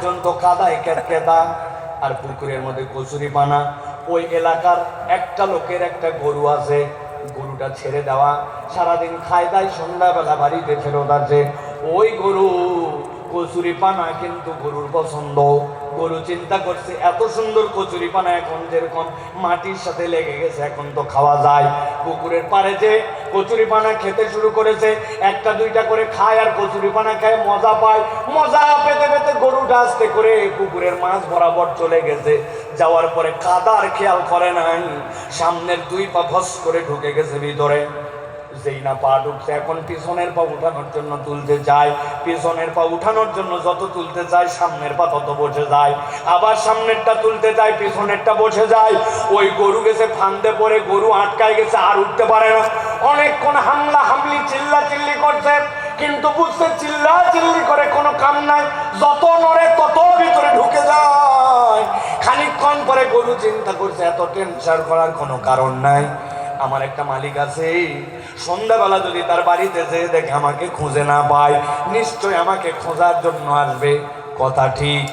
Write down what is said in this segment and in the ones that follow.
পর্যন্ত কাদায় কেতকেতা, আর পুকুরের মধ্যে কচুরি পানা। ওই এলাকার একটা লোকের একটা গরু আছে, গরুটা ছেড়ে দেওয়া, সারাদিন খায় দায়, সন্ধ্যাবেলা বাড়িতে ফেরত আসে। ওই গরু কচুরি পানা কিন্তু গরুর পছন্দ। গরু চিন্তা করছে এত সুন্দর কচুরি পানা এখন যেরকম মাটির সাথে লেগে গেছে, এখন তো খাওয়া যায়। পুকুরের পাড়ে যে কচুরি পানা খেতে শুরু করেছে, একটা দুইটা করে খায় আর কচুরি পানা খায়, মজা পায়। মজা পেতে পেতে গরুটা আস্তে করে পুকুরের মাছ বরাবর চলে গেছে। যাওয়ার পরে কাদার খেয়াল করে নাই, সামনের দুই পা ফস করে ঢুকে গেছে ভিতরে। যেই না পা ঢুকছে, এখন পিছনের পা উঠানোর জন্য তুলতে যায়, পিছনের পা উঠানোর জন্য যত তুলতে যায় সামনের পা তত বসে যায়, আবার সামনেরটা তুলতে যায়, পিছনেরটা বসে যায়। ওই গরু গেছে ফান্দে পড়ে, গরু আটকায় গেছে, আর উঠতে পারে না। অনেকক্ষণ হামলা হামলি চিল্লা চিল্লি করছে, কিন্তু বুঝতে চিল্লা চিল্লি করে কোনো কাম নাই, যত নড়ে তত ভিতরে ঢুকে যায়। খানিকক্ষণ পরে গরু চিন্তা করছে এত টেনশন করার কোনো কারণ নাই, আমার একটা মালিক আছে, সন্ধ্যাবেলা যদি তার বাড়িতে যেয়ে দেখে আমাকে খুঁজে না পায়, নিশ্চয় আমাকে খোঁজার জন্য আসবে। কথা ঠিক।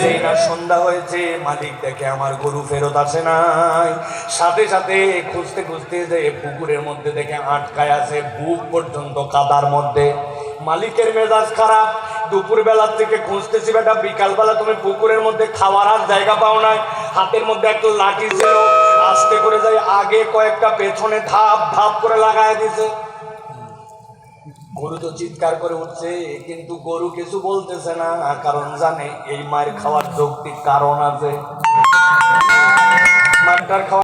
যেই না সন্ধ্যা হয়েছে, মালিক দেখে আমার গরু ফেরত আসে নাই, সাথে সাথে খুঁজতে খুঁজতে যে পুকুরের মধ্যে দেখে আটকায় আছে, বুক পর্যন্ত কাদার মধ্যে। মালিকের মেজাজ খারাপ, দুপুর বেলার থেকে খুঁজতেছি বেটা, বিকালবেলা তুমি পুকুরের মধ্যে খাওয়ার আর জায়গা পাও নাই। হাতের মধ্যে একটা লাঠি ছিল, আস্তে করে যাই আগে কয়েকটা, পেছনে ধাপ ধাপ করে লাগায় দিছে। গরু তো চিৎকার করে উঠছে, কিন্তু গরু কিছু বলতেছে না, কারণ জানে এই মায়ের খাওয়ার যৌক্তিক কারণ আছে। মারটার খাওয়া